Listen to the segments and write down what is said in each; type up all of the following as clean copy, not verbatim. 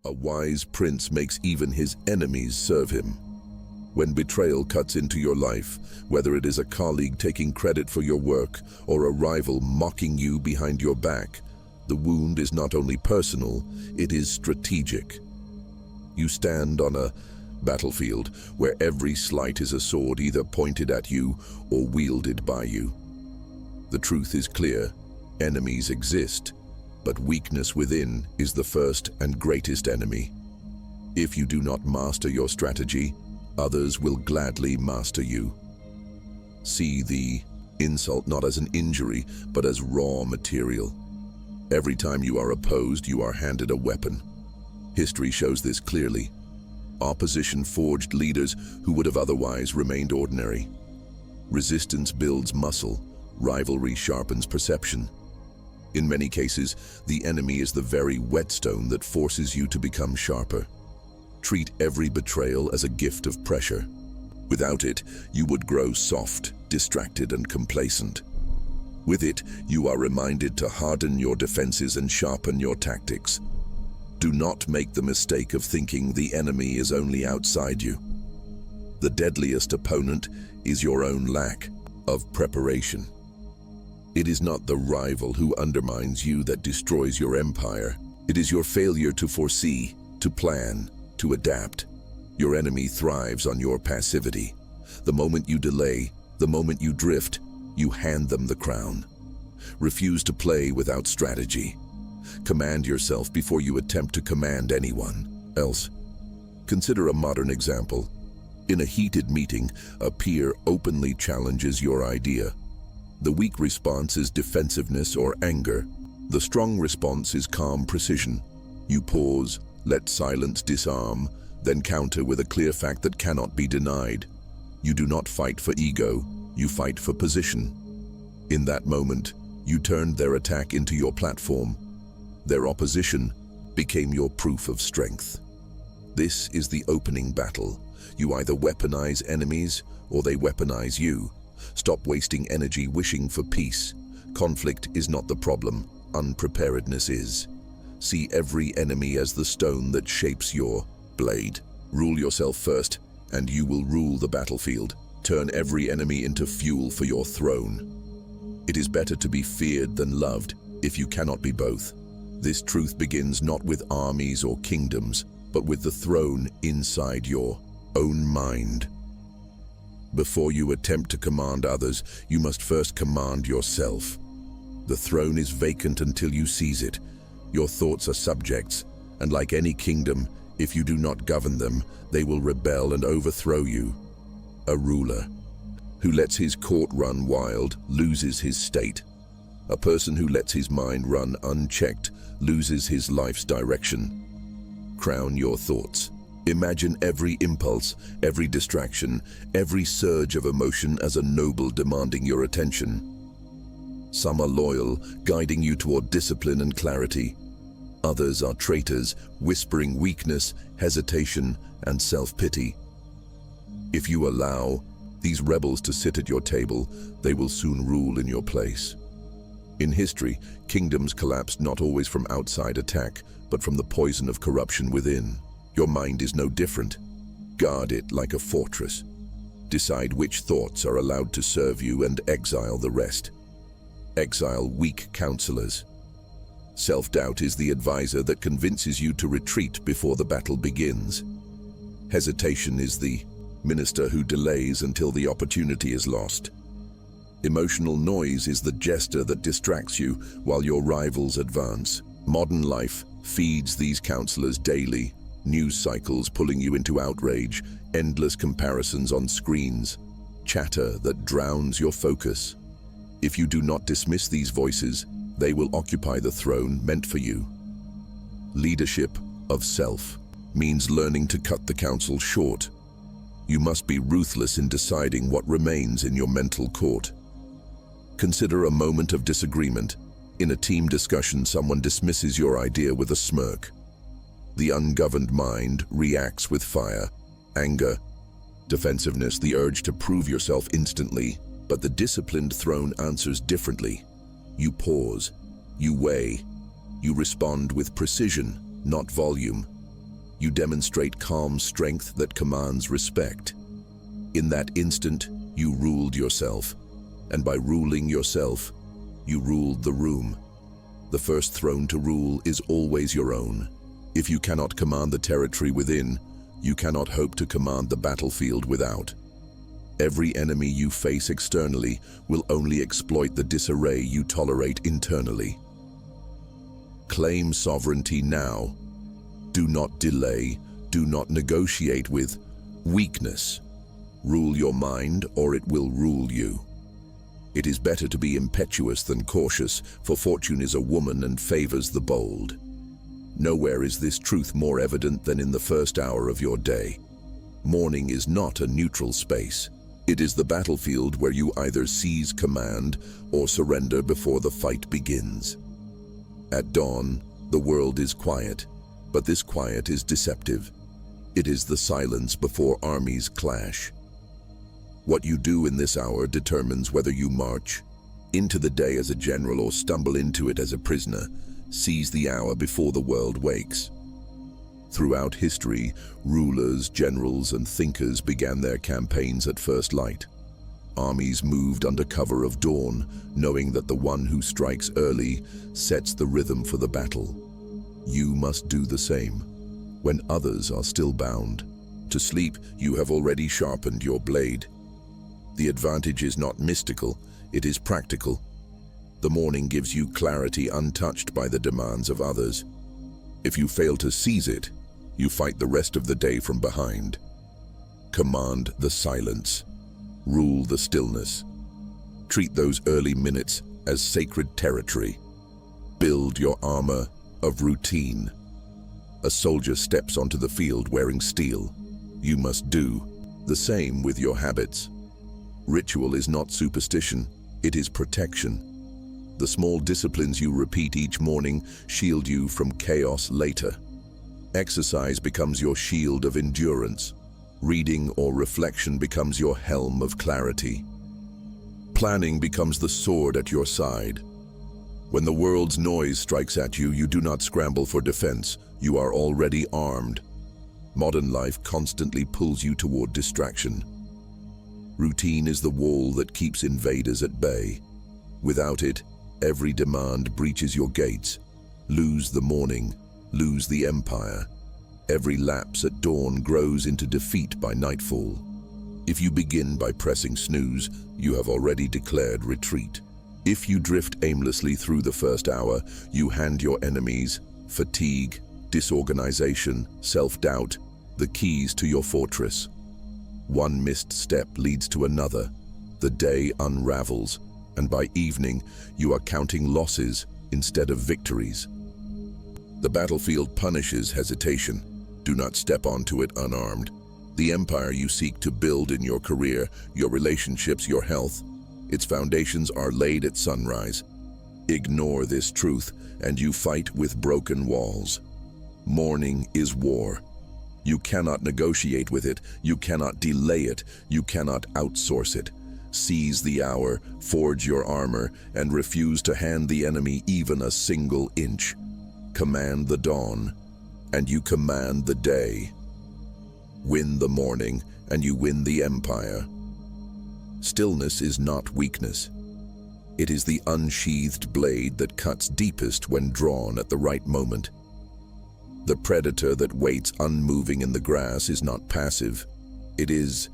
A wise prince makes even his enemies serve him. When betrayal cuts into your life, whether it is a colleague taking credit for your work or a rival mocking you behind your back, the wound is not only personal, it is strategic. You stand on a battlefield where every slight is a sword either pointed at you or wielded by you. The truth is clear: enemies exist, but weakness within is the first and greatest enemy. If you do not master your strategy, others will gladly master you. See the insult not as an injury, but as raw material. Every time you are opposed, you are handed a weapon. History shows this clearly. Opposition forged leaders who would have otherwise remained ordinary. Resistance builds muscle, rivalry sharpens perception. In many cases, the enemy is the very whetstone that forces you to become sharper. Treat every betrayal as a gift of pressure. Without it, you would grow soft, distracted, and complacent. With it, you are reminded to harden your defenses and sharpen your tactics. Do not make the mistake of thinking the enemy is only outside you. The deadliest opponent is your own lack of preparation. It is not the rival who undermines you that destroys your empire. It is your failure to foresee, to plan, to adapt. Your enemy thrives on your passivity. The moment you delay, the moment you drift, you hand them the crown. Refuse to play without strategy. Command yourself before you attempt to command anyone else. Consider a modern example. In a heated meeting, a peer openly challenges your idea. The weak response is defensiveness or anger. The strong response is calm precision. You pause, let silence disarm, then counter with a clear fact that cannot be denied. You do not fight for ego, you fight for position. In that moment, you turned their attack into your platform. Their opposition became your proof of strength. This is the opening battle. You either weaponize enemies or they weaponize you. Stop wasting energy wishing for peace. Conflict is not the problem, unpreparedness is. See every enemy as the stone that shapes your blade. Rule yourself first, and you will rule the battlefield. Turn every enemy into fuel for your throne. It is better to be feared than loved, if you cannot be both. This truth begins not with armies or kingdoms, but with the throne inside your own mind. Before you attempt to command others, you must first command yourself. The throne is vacant until you seize it. Your thoughts are subjects, and like any kingdom, if you do not govern them, they will rebel and overthrow you. A ruler who lets his court run wild loses his state. A person who lets his mind run unchecked loses his life's direction. Crown your thoughts. Imagine every impulse, every distraction, every surge of emotion as a noble demanding your attention. Some are loyal, guiding you toward discipline and clarity. Others are traitors, whispering weakness, hesitation, and self-pity. If you allow these rebels to sit at your table, they will soon rule in your place. In history, kingdoms collapsed not always from outside attack, but from the poison of corruption within. Your mind is no different. Guard it like a fortress. Decide which thoughts are allowed to serve you and exile the rest. Exile weak counselors. Self-doubt is the advisor that convinces you to retreat before the battle begins. Hesitation is the minister who delays until the opportunity is lost. Emotional noise is the jester that distracts you while your rivals advance. Modern life feeds these counselors daily. News cycles pulling you into outrage, endless comparisons on screens, chatter that drowns your focus. If you do not dismiss these voices, they will occupy the throne meant for you. Leadership of self means learning to cut the counsel short. You must be ruthless in deciding what remains in your mental court. Consider a moment of disagreement. In a team discussion, someone dismisses your idea with a smirk. The ungoverned mind reacts with fire, anger, defensiveness, the urge to prove yourself instantly, but the disciplined throne answers differently. You pause, you weigh, you respond with precision, not volume. You demonstrate calm strength that commands respect. In that instant, you ruled yourself, and by ruling yourself, you ruled the room. The first throne to rule is always your own. If you cannot command the territory within, you cannot hope to command the battlefield without. Every enemy you face externally will only exploit the disarray you tolerate internally. Claim sovereignty now. Do not delay, do not negotiate with weakness. Rule your mind, or it will rule you. It is better to be impetuous than cautious, for fortune is a woman and favors the bold. Nowhere is this truth more evident than in the first hour of your day. Morning is not a neutral space. It is the battlefield where you either seize command or surrender before the fight begins. At dawn, the world is quiet, but this quiet is deceptive. It is the silence before armies clash. What you do in this hour determines whether you march into the day as a general or stumble into it as a prisoner. Seize the hour before the world wakes. Throughout history, rulers, generals, and thinkers began their campaigns at first light. Armies moved under cover of dawn, knowing that the one who strikes early sets the rhythm for the battle. You must do the same. When others are still bound to sleep, you have already sharpened your blade. The advantage is not mystical, it is practical. The morning gives you clarity untouched by the demands of others. If you fail to seize it, you fight the rest of the day from behind. Command the silence. Rule the stillness. Treat those early minutes as sacred territory. Build your armor of routine. A soldier steps onto the field wearing steel. You must do the same with your habits. Ritual is not superstition, it is protection. The small disciplines you repeat each morning shield you from chaos later. Exercise becomes your shield of endurance. Reading or reflection becomes your helm of clarity. Planning becomes the sword at your side. When the world's noise strikes at you, you do not scramble for defense. You are already armed. Modern life constantly pulls you toward distraction. Routine is the wall that keeps invaders at bay. Without it, every demand breaches your gates. Lose the morning, lose the empire. Every lapse at dawn grows into defeat by nightfall. If you begin by pressing snooze, you have already declared retreat. If you drift aimlessly through the first hour, you hand your enemies fatigue, disorganization, self-doubt, the keys to your fortress. One missed step leads to another. The day unravels, and by evening, you are counting losses instead of victories. The battlefield punishes hesitation. Do not step onto it unarmed. The empire you seek to build in your career, your relationships, your health, its foundations are laid at sunrise. Ignore this truth, and you fight with broken walls. Morning is war. You cannot negotiate with it, you cannot delay it, you cannot outsource it. Seize the hour, forge your armor, and refuse to hand the enemy even a single inch. Command the dawn, and you command the day. Win the morning, and you win the empire. Stillness is not weakness. It is the unsheathed blade that cuts deepest when drawn at the right moment. The predator that waits unmoving in the grass is not passive. It is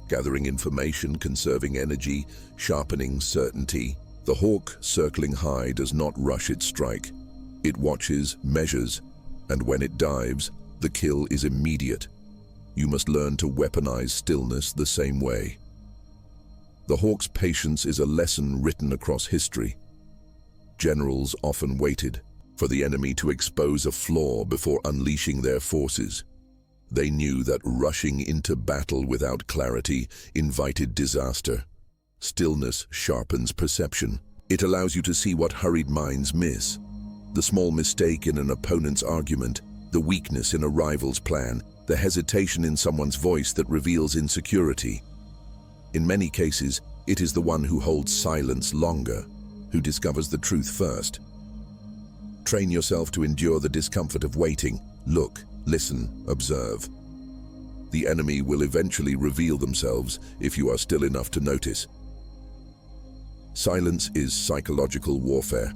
gathering information, conserving energy, sharpening certainty. The hawk circling high does not rush its strike. It watches, measures, and when it dives, the kill is immediate. You must learn to weaponize stillness the same way. The hawk's patience is a lesson written across history. Generals often waited for the enemy to expose a flaw before unleashing their forces. They knew that rushing into battle without clarity invited disaster. Stillness sharpens perception. It allows you to see what hurried minds miss. The small mistake in an opponent's argument, the weakness in a rival's plan, the hesitation in someone's voice that reveals insecurity. In many cases, it is the one who holds silence longer, who discovers the truth first. Train yourself to endure the discomfort of waiting. Look, Listen, observe. The enemy will eventually reveal themselves if you are still enough to notice. Silence is psychological warfare.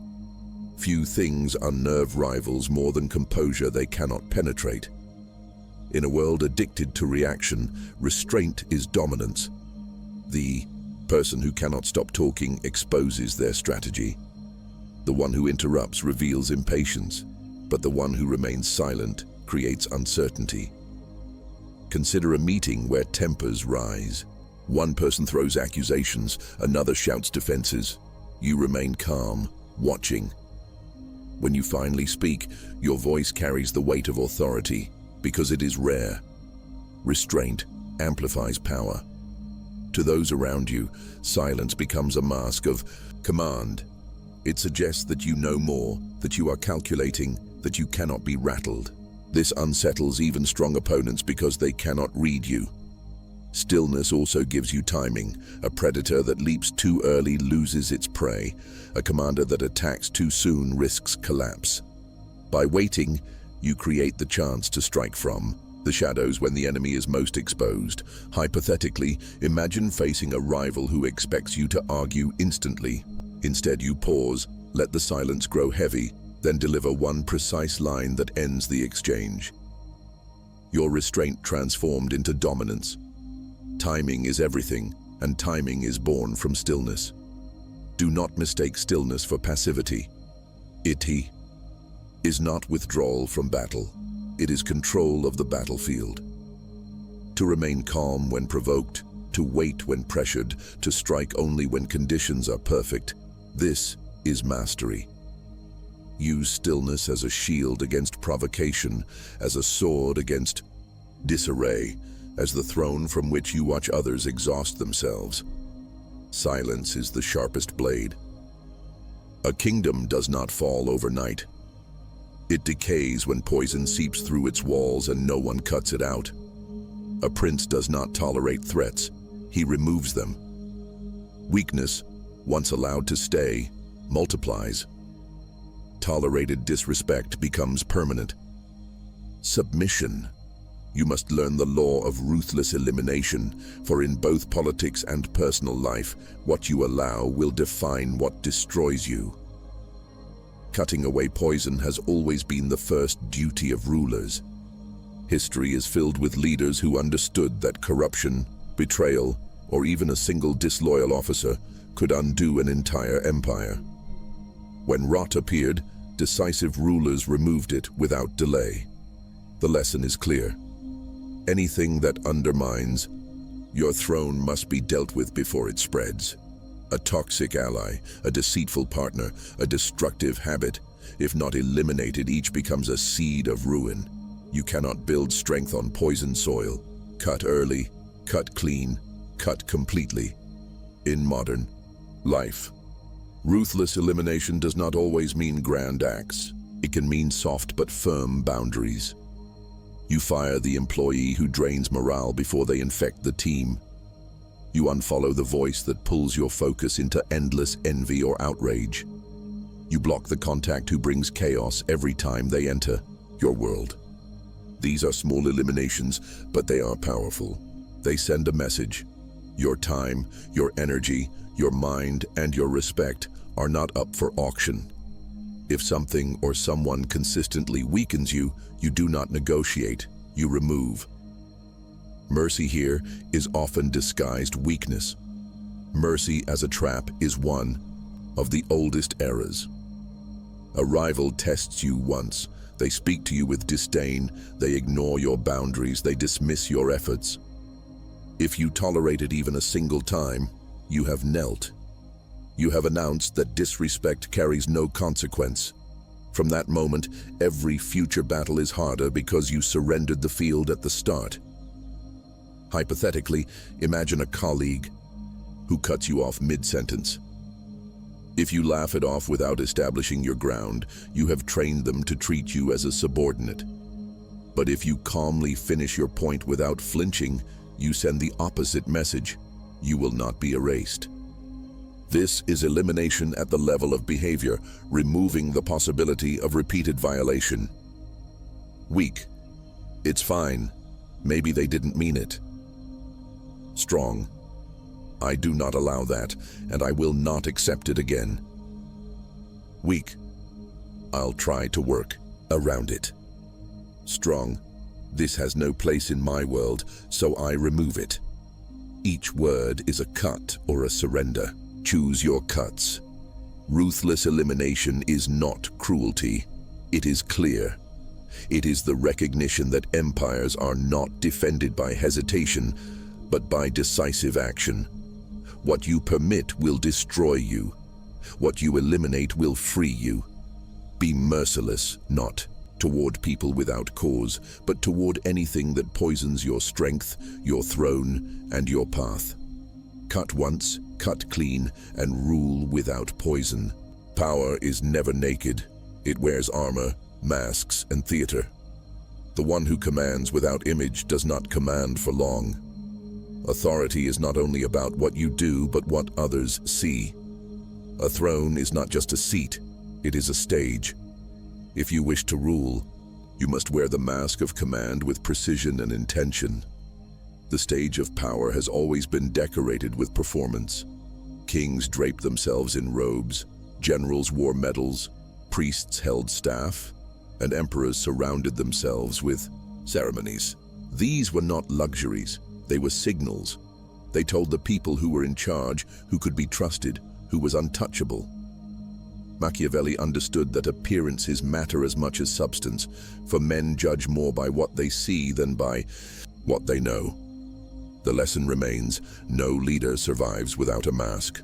Few things unnerve rivals more than composure they cannot penetrate. In a world addicted to reaction, restraint is dominance. The person who cannot stop talking exposes their strategy. The one who interrupts reveals impatience, but the one who remains silent creates uncertainty. Consider a meeting where tempers rise. One person throws accusations, another shouts defenses. You remain calm, watching. When you finally speak, your voice carries the weight of authority because it is rare. Restraint amplifies power. To those around you, silence becomes a mask of command. It suggests that you know more, that you are calculating, that you cannot be rattled. This unsettles even strong opponents because they cannot read you. Stillness also gives you timing. A predator that leaps too early loses its prey. A commander that attacks too soon risks collapse. By waiting, you create the chance to strike from the shadows when the enemy is most exposed. Hypothetically, imagine facing a rival who expects you to argue instantly. Instead, you pause, let the silence grow heavy, then deliver one precise line that ends the exchange. Your restraint transformed into dominance. Timing is everything, and timing is born from stillness. Do not mistake stillness for passivity. It is not withdrawal from battle. It is control of the battlefield. To remain calm when provoked, to wait when pressured, to strike only when conditions are perfect. This is mastery. Use stillness as a shield against provocation, as a sword against disarray, as the throne from which you watch others exhaust themselves. Silence is the sharpest blade. A kingdom does not fall overnight. It decays when poison seeps through its walls and no one cuts it out. A prince does not tolerate threats, he removes them. Weakness, once allowed to stay, multiplies. Tolerated disrespect becomes permanent. Submission. You must learn the law of ruthless elimination, for in both politics and personal life, what you allow will define what destroys you. Cutting away poison has always been the first duty of rulers. History is filled with leaders who understood that corruption, betrayal, or even a single disloyal officer could undo an entire empire. When rot appeared, decisive rulers removed it without delay. The lesson is clear. Anything that undermines your throne must be dealt with before it spreads. A toxic ally, a deceitful partner, a destructive habit, if not eliminated, each becomes a seed of ruin. You cannot build strength on poisoned soil. Cut early, cut clean, cut completely. In modern life, ruthless elimination does not always mean grand acts. It can mean soft but firm boundaries. You fire the employee who drains morale before they infect the team. You unfollow the voice that pulls your focus into endless envy or outrage. You block the contact who brings chaos every time they enter your world. These are small eliminations, but they are powerful. They send a message. Your time, your energy, your mind, and your respect are not up for auction. If something or someone consistently weakens you, you do not negotiate, you remove. Mercy here is often disguised weakness. Mercy as a trap is one of the oldest eras. A rival tests you once. They speak to you with disdain. They ignore your boundaries. They dismiss your efforts. If you tolerate it even a single time, you have knelt. You have announced that disrespect carries no consequence. From that moment, every future battle is harder because you surrendered the field at the start. Hypothetically, imagine a colleague who cuts you off mid-sentence. If you laugh it off without establishing your ground, you have trained them to treat you as a subordinate. But if you calmly finish your point without flinching, you send the opposite message. You will not be erased. This is elimination at the level of behavior, removing the possibility of repeated violation. Weak. It's fine. Maybe they didn't mean it. Strong. I do not allow that, and I will not accept it again. Weak. I'll try to work around it. Strong. This has no place in my world, so I remove it. Each word is a cut or a surrender. Choose your cuts. Ruthless elimination is not cruelty. It is clear. It is the recognition that empires are not defended by hesitation, but by decisive action. What you permit will destroy you. What you eliminate will free you. Be merciless, not toward people without cause, but toward anything that poisons your strength, your throne, and your path. Cut once, cut clean, and rule without poison. Power is never naked. It wears armor, masks, and theater. The one who commands without image does not command for long. Authority is not only about what you do, but what others see. A throne is not just a seat, it is a stage. If you wish to rule, you must wear the mask of command with precision and intention. The stage of power has always been decorated with performance. Kings draped themselves in robes, generals wore medals, priests held staff, and emperors surrounded themselves with ceremonies. These were not luxuries, they were signals. They told the people who were in charge, who could be trusted, who was untouchable. Machiavelli understood that appearances matter as much as substance, for men judge more by what they see than by what they know. The lesson remains, no leader survives without a mask.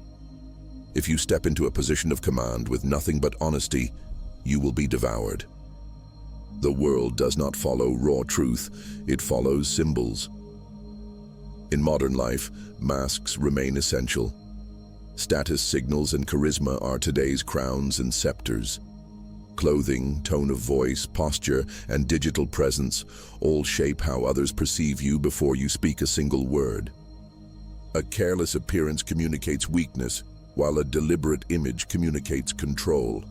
If you step into a position of command with nothing but honesty, you will be devoured. The world does not follow raw truth, it follows symbols. In modern life, masks remain essential. Status signals and charisma are today's crowns and scepters. Clothing, tone of voice, posture, and digital presence all shape how others perceive you before you speak a single word. A careless appearance communicates weakness, while a deliberate image communicates control.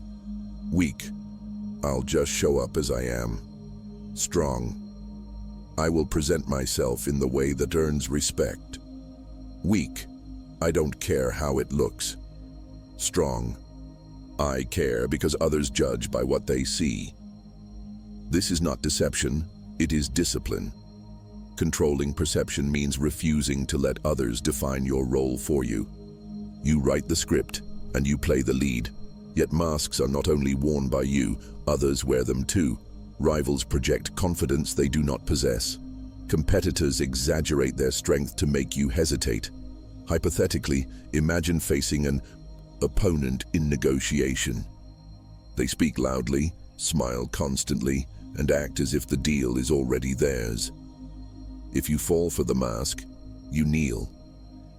Weak. I'll just show up as I am. Strong. I will present myself in the way that earns respect. Weak. I don't care how it looks. Strong. I care because others judge by what they see. This is not deception, it is discipline. Controlling perception means refusing to let others define your role for you. You write the script, and you play the lead. Yet masks are not only worn by you, others wear them too. Rivals project confidence they do not possess. Competitors exaggerate their strength to make you hesitate. Hypothetically, imagine facing an opponent in negotiation. They speak loudly, smile constantly, and act as if the deal is already theirs. If you fall for the mask, you kneel.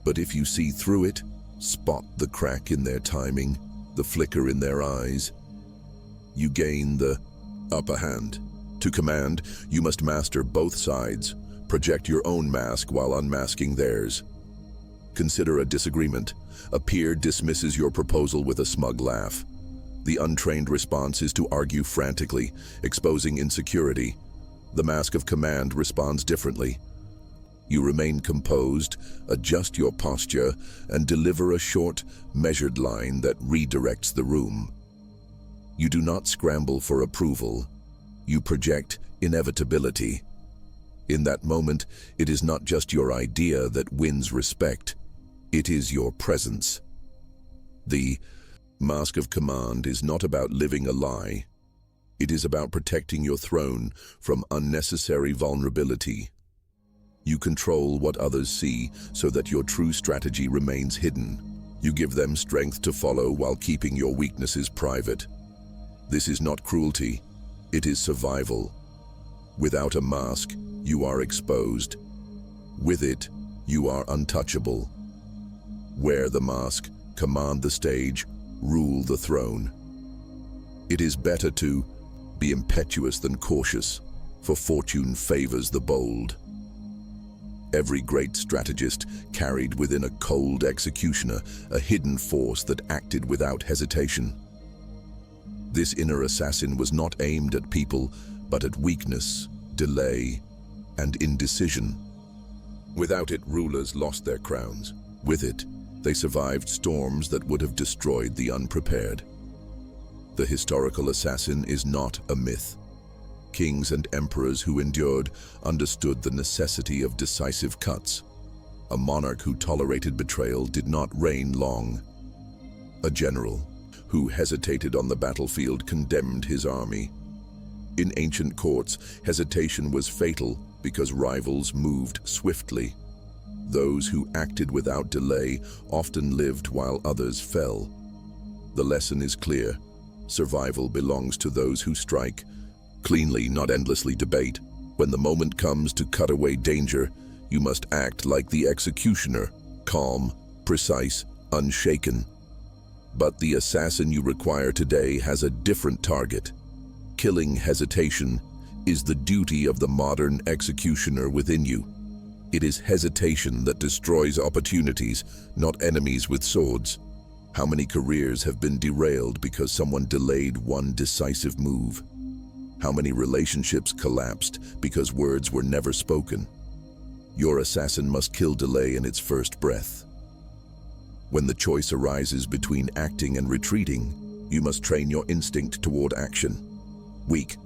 But if you see through it, spot the crack in their timing, the flicker in their eyes, you gain the upper hand. To command, you must master both sides, project your own mask while unmasking theirs. Consider a disagreement. A peer dismisses your proposal with a smug laugh. The untrained response is to argue frantically, exposing insecurity. The mask of command responds differently. You remain composed, adjust your posture, and deliver a short, measured line that redirects the room. You do not scramble for approval. You project inevitability. In that moment, it is not just your idea that wins respect. It is your presence. The mask of command is not about living a lie. It is about protecting your throne from unnecessary vulnerability. You control what others see so that your true strategy remains hidden. You give them strength to follow while keeping your weaknesses private. This is not cruelty, it is survival. Without a mask, you are exposed. With it, you are untouchable. Wear the mask, command the stage, rule the throne. It is better to be impetuous than cautious, for fortune favors the bold. Every great strategist carried within a cold executioner a hidden force that acted without hesitation. This inner assassin was not aimed at people, but at weakness, delay, and indecision. Without it, rulers lost their crowns. With it, they survived storms that would have destroyed the unprepared. The historical assassin is not a myth. Kings and emperors who endured understood the necessity of decisive cuts. A monarch who tolerated betrayal did not reign long. A general who hesitated on the battlefield condemned his army. In ancient courts, hesitation was fatal because rivals moved swiftly. Those who acted without delay often lived while others fell. The lesson is clear. Survival belongs to those who strike. Cleanly, not endlessly debate. When the moment comes to cut away danger, you must act like the executioner, calm, precise, unshaken. But the assassin you require today has a different target. Killing hesitation is the duty of the modern executioner within you. It is hesitation that destroys opportunities, not enemies with swords. How many careers have been derailed because someone delayed one decisive move? How many relationships collapsed because words were never spoken? Your assassin must kill delay in its first breath. When the choice arises between acting and retreating, you must train your instinct toward action. Weak.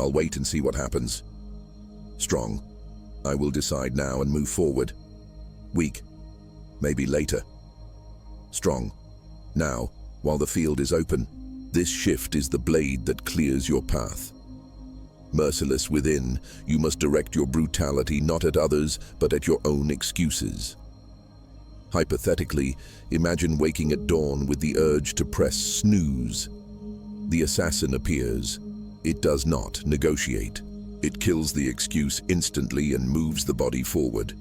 I'll wait and see what happens. Strong. I will decide now and move forward. Weak. Maybe later. Strong. Now, while the field is open, this shift is the blade that clears your path. Merciless within, you must direct your brutality not at others, but at your own excuses. Hypothetically, imagine waking at dawn with the urge to press snooze. The assassin appears. It does not negotiate. It kills the excuse instantly and moves the body forward.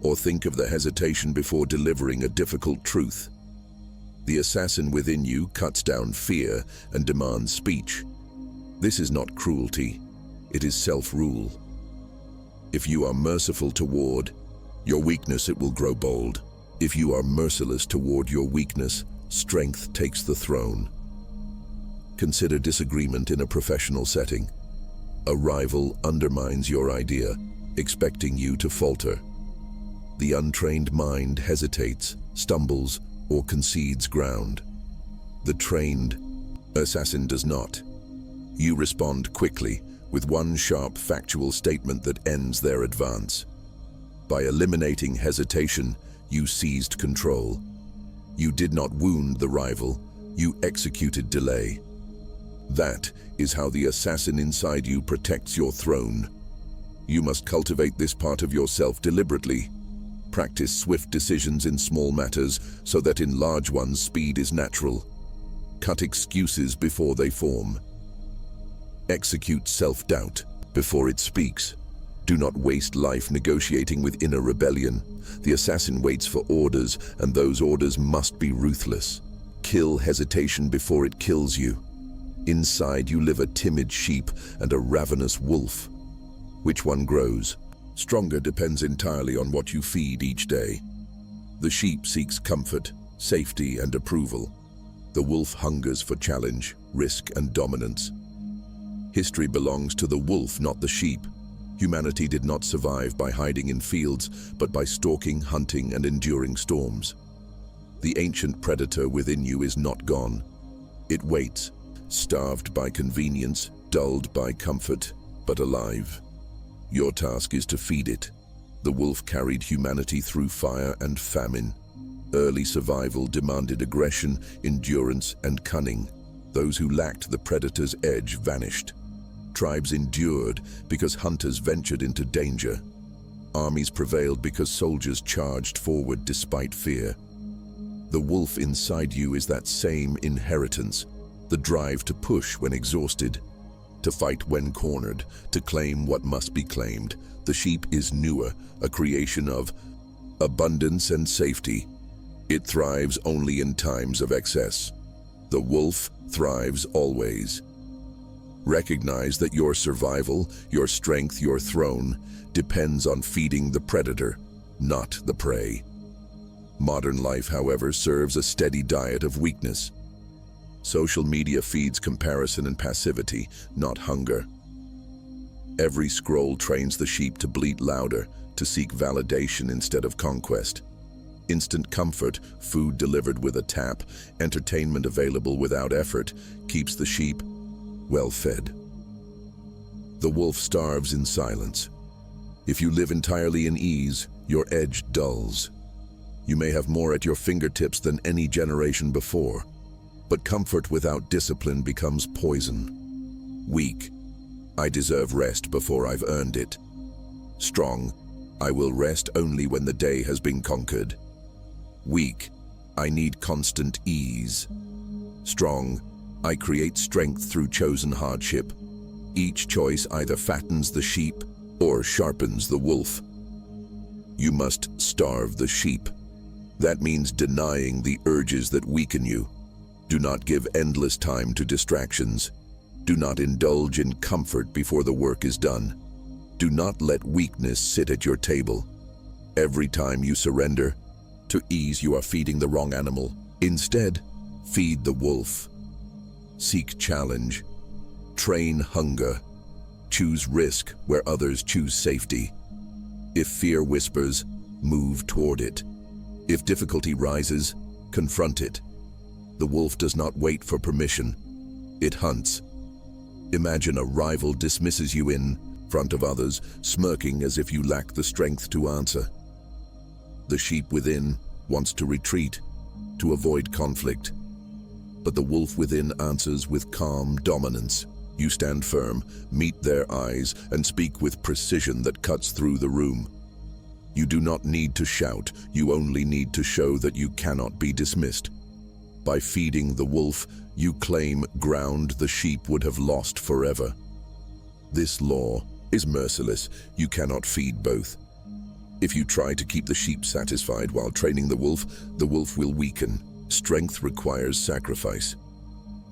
Or think of the hesitation before delivering a difficult truth. The assassin within you cuts down fear and demands speech. This is not cruelty. It is self-rule. If you are merciful toward your weakness, it will grow bold. If you are merciless toward your weakness, strength takes the throne. Consider disagreement in a professional setting. A rival undermines your idea, expecting you to falter. The untrained mind hesitates, stumbles, or concedes ground. The trained assassin does not. You respond quickly, with one sharp factual statement that ends their advance. By eliminating hesitation, you seized control. You did not wound the rival, you executed delay. That is how the assassin inside you protects your throne. You must cultivate this part of yourself deliberately. Practice swift decisions in small matters so that in large ones speed is natural. Cut excuses before they form. Execute self-doubt before it speaks. Do not waste life negotiating with inner rebellion. The assassin waits for orders, and those orders must be ruthless. Kill hesitation before it kills you. Inside you live a timid sheep and a ravenous wolf. Which one grows? Stronger depends entirely on what you feed each day. The sheep seeks comfort, safety, and approval. The wolf hungers for challenge, risk, and dominance. History belongs to the wolf, not the sheep. Humanity did not survive by hiding in fields, but by stalking, hunting, and enduring storms. The ancient predator within you is not gone. It waits, starved by convenience, dulled by comfort, but alive. Your task is to feed it. The wolf carried humanity through fire and famine. Early survival demanded aggression, endurance, and cunning. Those who lacked the predator's edge vanished. Tribes endured because hunters ventured into danger. Armies prevailed because soldiers charged forward despite fear. The wolf inside you is that same inheritance, the drive to push when exhausted, to fight when cornered, to claim what must be claimed. The sheep is newer, a creation of abundance and safety. It thrives only in times of excess. The wolf thrives always. Recognize that your survival, your strength, your throne depends on feeding the predator, not the prey. Modern life, however, serves a steady diet of weakness. Social media feeds comparison and passivity, not hunger. Every scroll trains the sheep to bleat louder, to seek validation instead of conquest. Instant comfort, food delivered with a tap, entertainment available without effort, keeps the sheep well fed. The wolf starves in silence. If you live entirely in ease, your edge dulls. You may have more at your fingertips than any generation before, but comfort without discipline becomes poison. Weak, I deserve rest before I've earned it. Strong, I will rest only when the day has been conquered. Weak, I need constant ease. Strong, I create strength through chosen hardship. Each choice either fattens the sheep or sharpens the wolf. You must starve the sheep. That means denying the urges that weaken you. Do not give endless time to distractions. Do not indulge in comfort before the work is done. Do not let weakness sit at your table. Every time you surrender to ease, you are feeding the wrong animal. Instead, feed the wolf. Seek challenge. Train hunger. Choose risk where others choose safety. If fear whispers, move toward it. If difficulty rises, confront it. The wolf does not wait for permission. It hunts. Imagine a rival dismisses you in front of others, smirking as if you lack the strength to answer. The sheep within wants to retreat, to avoid conflict. But the wolf within answers with calm dominance. You stand firm, meet their eyes, and speak with precision that cuts through the room. You do not need to shout, you only need to show that you cannot be dismissed. By feeding the wolf, you claim ground the sheep would have lost forever. This law is merciless. You cannot feed both. If you try to keep the sheep satisfied while training the wolf will weaken. Strength requires sacrifice.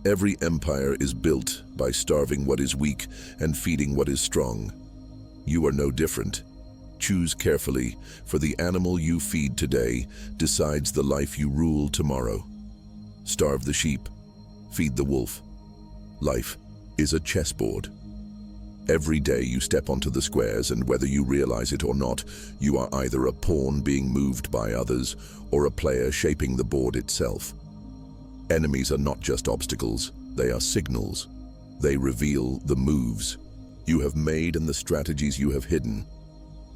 Every empire is built by starving what is weak and feeding what is strong. You are no different. Choose carefully, for the animal you feed today decides the life you rule tomorrow. Starve the sheep, feed the wolf. Life is a chessboard. Every day you step onto the squares, and whether you realize it or not, you are either a pawn being moved by others or a player shaping the board itself. Enemies are not just obstacles, they are signals. They reveal the moves you have made and the strategies you have hidden.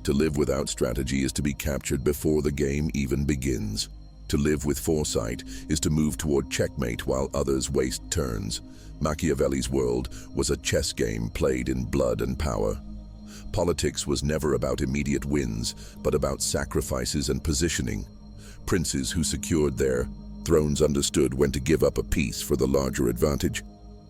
To live without strategy is to be captured before the game even begins. To live with foresight is to move toward checkmate while others waste turns. Machiavelli's world was a chess game played in blood and power. Politics was never about immediate wins, but about sacrifices and positioning. Princes who secured their thrones understood when to give up a piece for the larger advantage.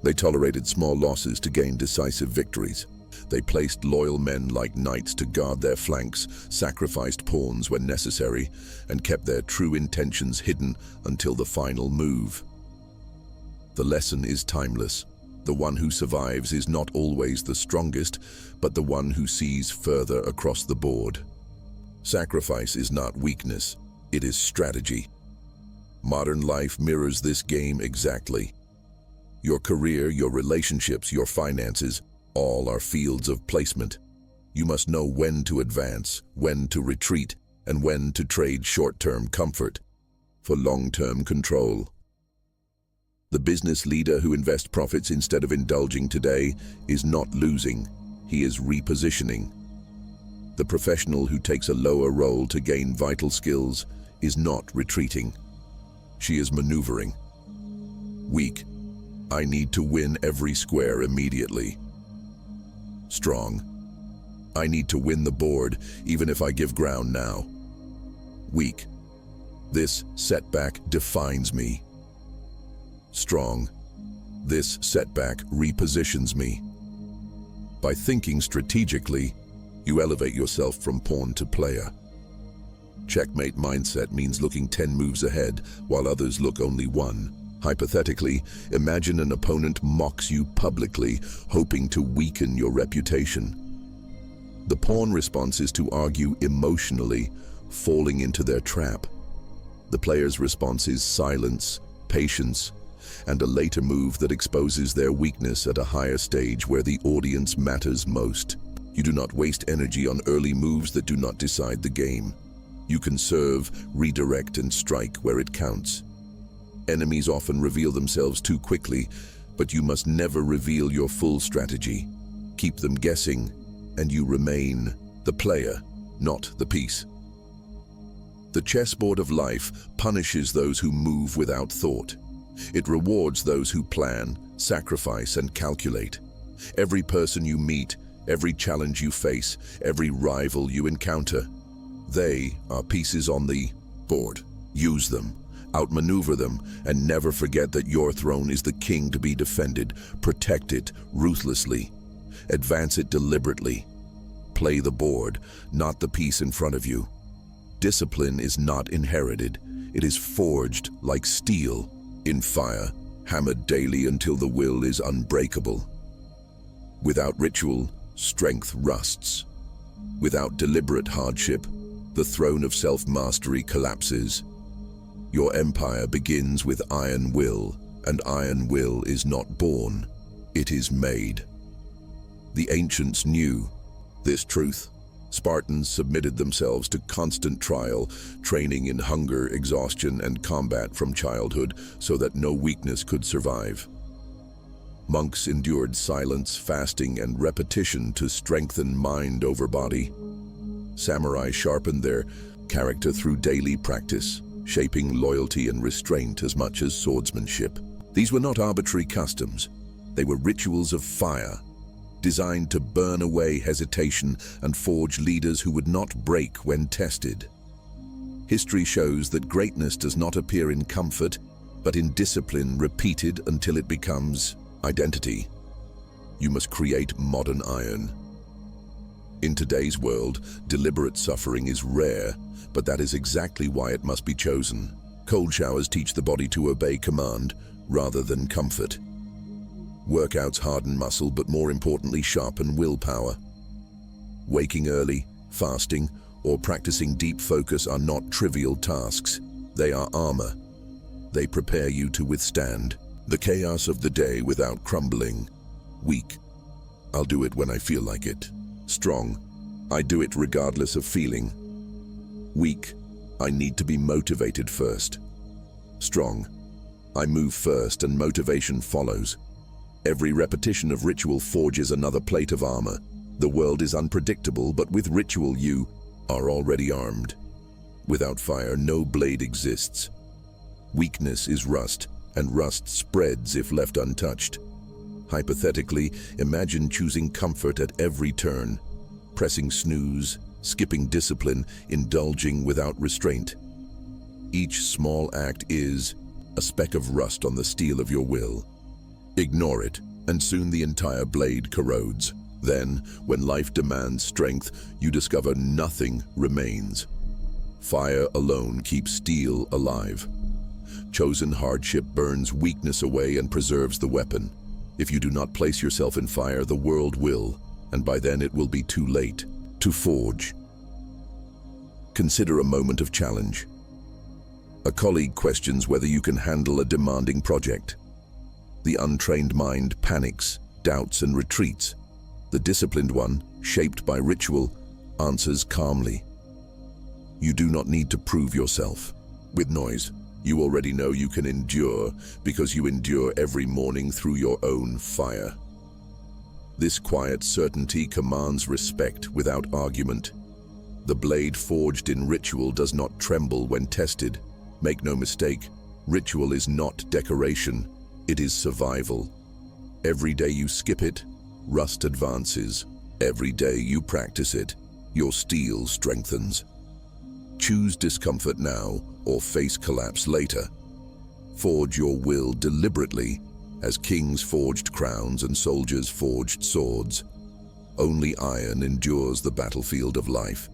They tolerated small losses to gain decisive victories. They placed loyal men like knights to guard their flanks, sacrificed pawns when necessary, and kept their true intentions hidden until the final move. The lesson is timeless. The one who survives is not always the strongest, but the one who sees further across the board. Sacrifice is not weakness, it is strategy. Modern life mirrors this game exactly. Your career, your relationships, your finances, all are fields of placement. You must know when to advance, when to retreat, and when to trade short-term comfort for long-term control. The business leader who invests profits instead of indulging today is not losing, he is repositioning. The professional who takes a lower role to gain vital skills is not retreating. She is maneuvering. Weak, I need to win every square immediately. Strong, I need to win the board even if I give ground now. Weak, this setback defines me. Strong, this setback repositions me. By thinking strategically, you elevate yourself from pawn to player. Checkmate mindset means looking 10 moves ahead while others look only one. Hypothetically, imagine an opponent mocks you publicly, hoping to weaken your reputation. The pawn response is to argue emotionally, falling into their trap. The player's response is silence, patience, and a later move that exposes their weakness at a higher stage where the audience matters most. You do not waste energy on early moves that do not decide the game. You can serve, redirect, and strike where it counts. Enemies often reveal themselves too quickly, but you must never reveal your full strategy. Keep them guessing, and you remain the player, not the piece. The chessboard of life punishes those who move without thought. It rewards those who plan, sacrifice, and calculate. Every person you meet, every challenge you face, every rival you encounter, they are pieces on the board. Use them, outmaneuver them, and never forget that your throne is the king to be defended. Protect it ruthlessly. Advance it deliberately. Play the board, not the piece in front of you. Discipline is not inherited. It is forged like steel in fire, hammered daily until the will is unbreakable. Without ritual, strength rusts. Without deliberate hardship, the throne of self-mastery collapses. Your empire begins with iron will, and iron will is not born, it is made. The ancients knew this truth. Spartans submitted themselves to constant trial, training in hunger, exhaustion, and combat from childhood so that no weakness could survive. Monks endured silence, fasting, and repetition to strengthen mind over body. Samurai sharpened their character through daily practice, shaping loyalty and restraint as much as swordsmanship. These were not arbitrary customs. They were rituals of fire, designed to burn away hesitation and forge leaders who would not break when tested. History shows that greatness does not appear in comfort, but in discipline repeated until it becomes identity. You must create modern iron. In today's world, deliberate suffering is rare, but that is exactly why it must be chosen. Cold showers teach the body to obey command rather than comfort. Workouts harden muscle, but more importantly, sharpen willpower. Waking early, fasting, or practicing deep focus are not trivial tasks. They are armor. They prepare you to withstand the chaos of the day without crumbling. Weak. I'll do it when I feel like it. Strong. I do it regardless of feeling. Weak. I need to be motivated first. Strong. I move first and motivation follows. Every repetition of ritual forges another plate of armor. The world is unpredictable, but with ritual you are already armed. Without fire, no blade exists. Weakness is rust, and rust spreads if left untouched. Hypothetically, imagine choosing comfort at every turn, pressing snooze, skipping discipline, indulging without restraint. Each small act is a speck of rust on the steel of your will. Ignore it, and soon the entire blade corrodes. Then, when life demands strength, you discover nothing remains. Fire alone keeps steel alive. Chosen hardship burns weakness away and preserves the weapon. If you do not place yourself in fire, the world will, and by then it will be too late to forge. Consider a moment of challenge. A colleague questions whether you can handle a demanding project. The untrained mind panics, doubts, and retreats. The disciplined one, shaped by ritual, answers calmly. You do not need to prove yourself with noise. You already know you can endure because you endure every morning through your own fire. This quiet certainty commands respect without argument. The blade forged in ritual does not tremble when tested. Make no mistake, ritual is not decoration, it is survival. Every day you skip it, rust advances. Every day you practice it, your steel strengthens. Choose discomfort now or face collapse later. Forge your will deliberately, as kings forged crowns and soldiers forged swords. Only iron endures the battlefield of life.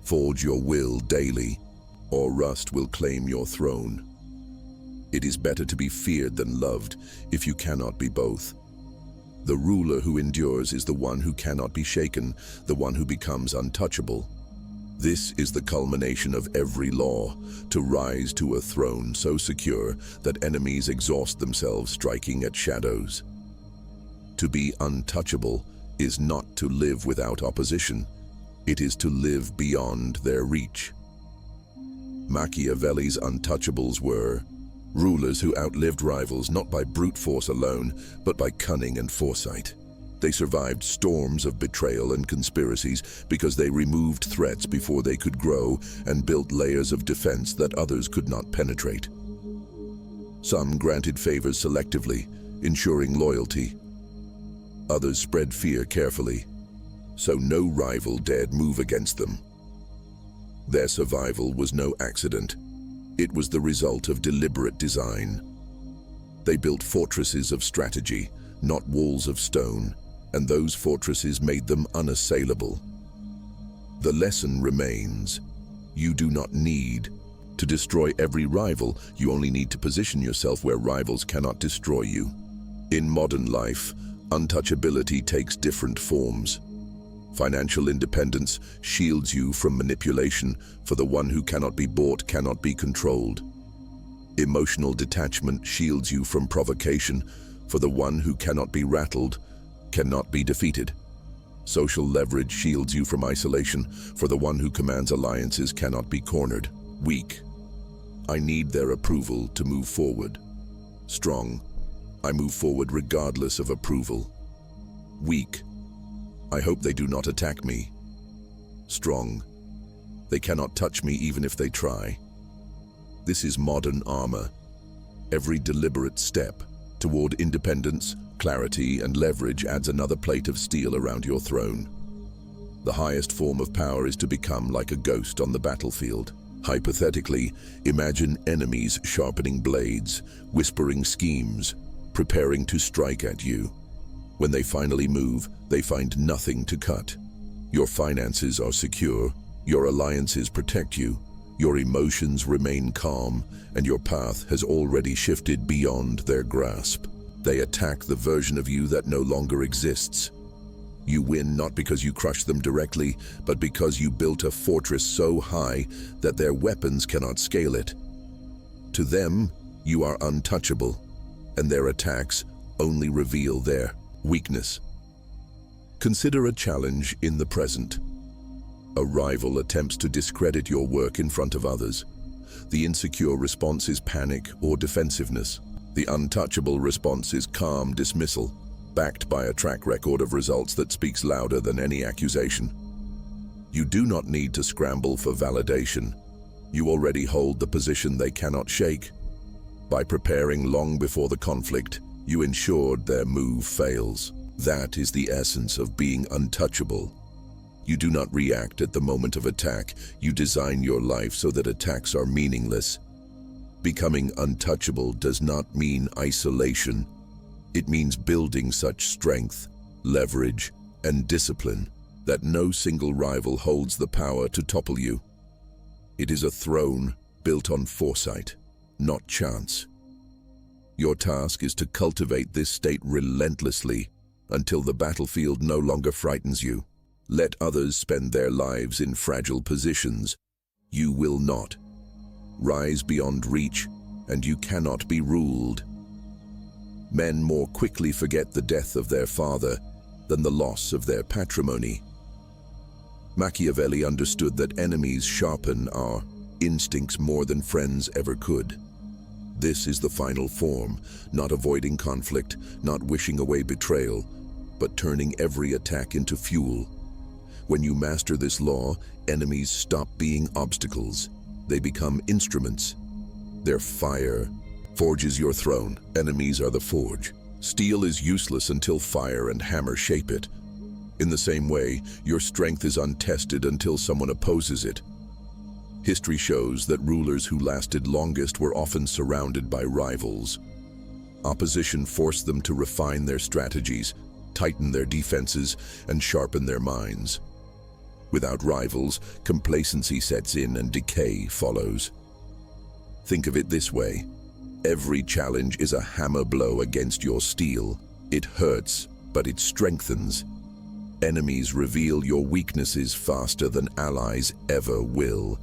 Forge your will daily, or rust will claim your throne. It is better to be feared than loved if you cannot be both. The ruler who endures is the one who cannot be shaken, the one who becomes untouchable. This is the culmination of every law, to rise to a throne so secure that enemies exhaust themselves striking at shadows. To be untouchable is not to live without opposition. It is to live beyond their reach. Machiavelli's untouchables were rulers who outlived rivals not by brute force alone, but by cunning and foresight. They survived storms of betrayal and conspiracies because they removed threats before they could grow and built layers of defense that others could not penetrate. Some granted favors selectively, ensuring loyalty. Others spread fear carefully, so no rival dared move against them. Their survival was no accident. It was the result of deliberate design. They built fortresses of strategy, not walls of stone, and those fortresses made them unassailable. The lesson remains: you do not need to destroy every rival, you only need to position yourself where rivals cannot destroy you. In modern life, untouchability takes different forms. Financial independence shields you from manipulation, for the one who cannot be bought cannot be controlled. Emotional detachment shields you from provocation, for the one who cannot be rattled cannot be defeated. Social leverage shields you from isolation, for the one who commands alliances cannot be cornered. Weak: I need their approval to move forward. Strong: I move forward regardless of approval. Weak: I hope they do not attack me. Strong: they cannot touch me even if they try. This is modern armor. Every deliberate step toward independence, clarity, and leverage adds another plate of steel around your throne. The highest form of power is to become like a ghost on the battlefield. Hypothetically, imagine enemies sharpening blades, whispering schemes, preparing to strike at you. When they finally move, they find nothing to cut. Your finances are secure, your alliances protect you, your emotions remain calm, and your path has already shifted beyond their grasp. They attack the version of you that no longer exists. You win not because you crushed them directly, but because you built a fortress so high that their weapons cannot scale it. To them, you are untouchable, and their attacks only reveal their weakness. Consider a challenge in the present. A rival attempts to discredit your work in front of others. The insecure response is panic or defensiveness. The untouchable response is calm dismissal, backed by a track record of results that speaks louder than any accusation. You do not need to scramble for validation. You already hold the position they cannot shake. By preparing long before the conflict, you ensured their move fails. That is the essence of being untouchable. You do not react at the moment of attack. You design your life so that attacks are meaningless. Becoming untouchable does not mean isolation. It means building such strength, leverage, and discipline that no single rival holds the power to topple you. It is a throne built on foresight, not chance. Your task is to cultivate this state relentlessly until the battlefield no longer frightens you. Let others spend their lives in fragile positions. You will not. Rise beyond reach, and you cannot be ruled. Men more quickly forget the death of their father than the loss of their patrimony. Machiavelli understood that enemies sharpen our instincts more than friends ever could. This is the final form, not avoiding conflict, not wishing away betrayal, but turning every attack into fuel. When you master this law, enemies stop being obstacles. They become instruments. Their fire forges your throne. Enemies are the forge. Steel is useless until fire and hammer shape it. In the same way, your strength is untested until someone opposes it. History shows that rulers who lasted longest were often surrounded by rivals. Opposition forced them to refine their strategies, tighten their defenses, and sharpen their minds. Without rivals, complacency sets in and decay follows. Think of it this way: every challenge is a hammer blow against your steel. It hurts, but it strengthens. Enemies reveal your weaknesses faster than allies ever will.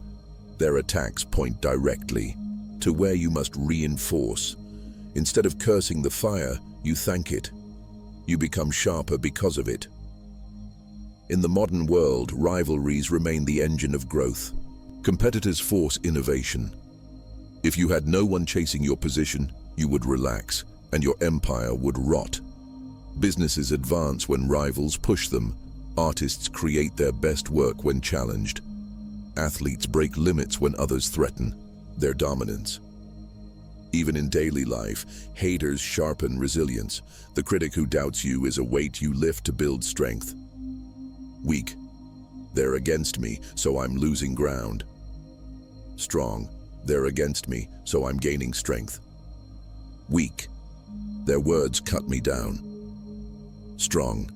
Their attacks point directly to where you must reinforce. Instead of cursing the fire, you thank it. You become sharper because of it. In the modern world, rivalries remain the engine of growth. Competitors force innovation. If you had no one chasing your position, you would relax, and your empire would rot. Businesses advance when rivals push them. Artists create their best work when challenged. Athletes break limits when others threaten their dominance. Even in daily life, haters sharpen resilience. The critic who doubts you is a weight you lift to build strength. Weak. They're against me, so I'm losing ground. Strong. They're against me, so I'm gaining strength. Weak. Their words cut me down. Strong.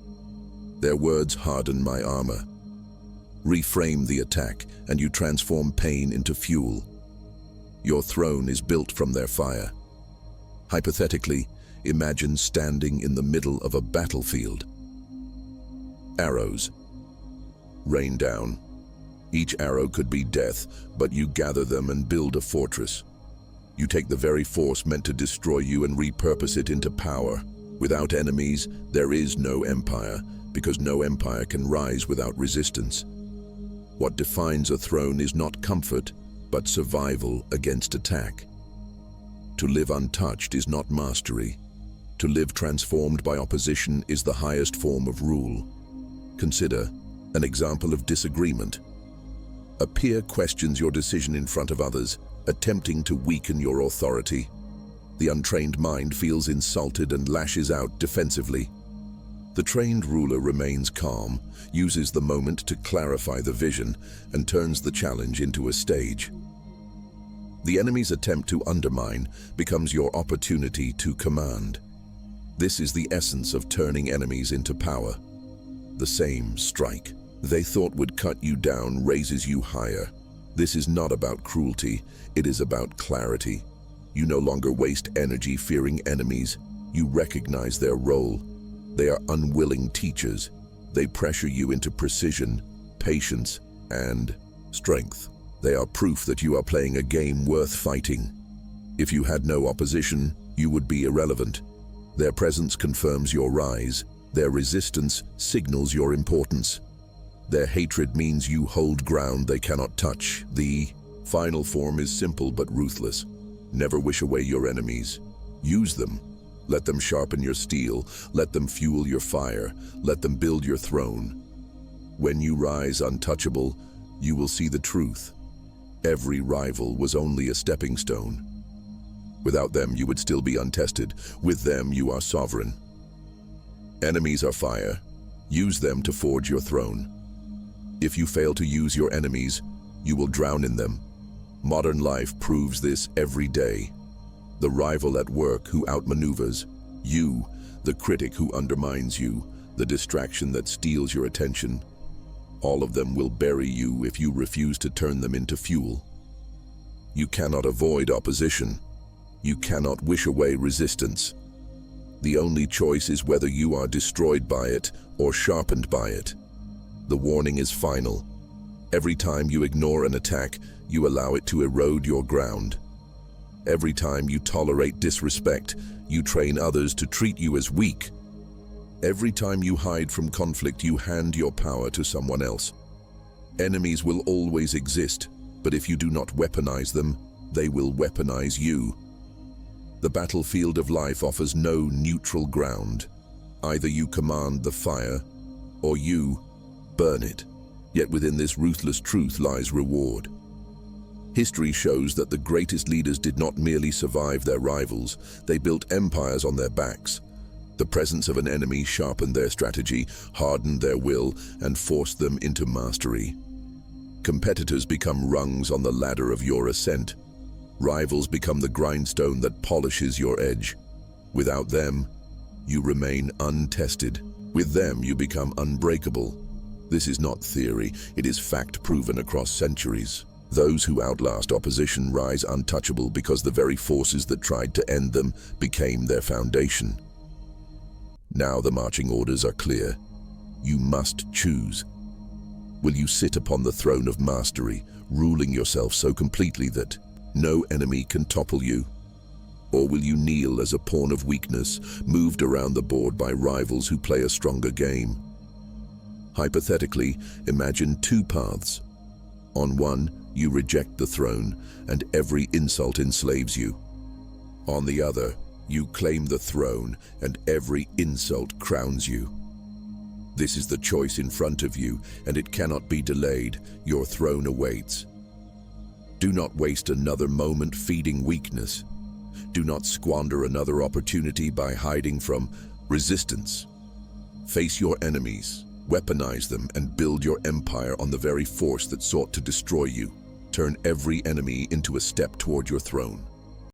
Their words harden my armor. Reframe the attack, and you transform pain into fuel. Your throne is built from their fire. Hypothetically, imagine standing in the middle of a battlefield. Arrows rain down. Each arrow could be death, but you gather them and build a fortress. You take the very force meant to destroy you and repurpose it into power. Without enemies, there is no empire, because no empire can rise without resistance. What defines a throne is not comfort, but survival against attack. To live untouched is not mastery. To live transformed by opposition is the highest form of rule. Consider an example of disagreement. A peer questions your decision in front of others, attempting to weaken your authority. The untrained mind feels insulted and lashes out defensively. The trained ruler remains calm, uses the moment to clarify the vision, and turns the challenge into a stage. The enemy's attempt to undermine becomes your opportunity to command. This is the essence of turning enemies into power. The same strike they thought would cut you down raises you higher. This is not about cruelty, it is about clarity. You no longer waste energy fearing enemies. You recognize their role. They are unwilling teachers. They pressure you into precision, patience, and strength. They are proof that you are playing a game worth fighting. If you had no opposition, you would be irrelevant. Their presence confirms your rise. Their resistance signals your importance. Their hatred means you hold ground they cannot touch. The final form is simple but ruthless. Never wish away your enemies. Use them. Let them sharpen your steel. Let them fuel your fire. Let them build your throne. When you rise untouchable, you will see the truth. Every rival was only a stepping stone. Without them, you would still be untested. With them, you are sovereign. Enemies are fire. Use them to forge your throne. If you fail to use your enemies, you will drown in them. Modern life proves this every day. The rival at work who outmaneuvers you, the critic who undermines you, the distraction that steals your attention. All of them will bury you if you refuse to turn them into fuel. You cannot avoid opposition. You cannot wish away resistance. The only choice is whether you are destroyed by it or sharpened by it. The warning is final. Every time you ignore an attack, you allow it to erode your ground. Every time you tolerate disrespect, you train others to treat you as weak. Every time you hide from conflict, you hand your power to someone else. Enemies will always exist, but if you do not weaponize them, they will weaponize you. The battlefield of life offers no neutral ground. Either you command the fire, or you burn it. Yet within this ruthless truth lies reward. History shows that the greatest leaders did not merely survive their rivals, they built empires on their backs. The presence of an enemy sharpened their strategy, hardened their will, and forced them into mastery. Competitors become rungs on the ladder of your ascent. Rivals become the grindstone that polishes your edge. Without them, you remain untested. With them, you become unbreakable. This is not theory, it is fact proven across centuries. Those who outlast opposition rise untouchable because the very forces that tried to end them became their foundation. Now the marching orders are clear. You must choose. Will you sit upon the throne of mastery, ruling yourself so completely that no enemy can topple you? Or will you kneel as a pawn of weakness, moved around the board by rivals who play a stronger game? Hypothetically, imagine two paths. On one, you reject the throne, and every insult enslaves you. On the other, you claim the throne, and every insult crowns you. This is the choice in front of you, and it cannot be delayed. Your throne awaits. Do not waste another moment feeding weakness. Do not squander another opportunity by hiding from resistance. Face your enemies, weaponize them, and build your empire on the very force that sought to destroy you. Turn every enemy into a step toward your throne.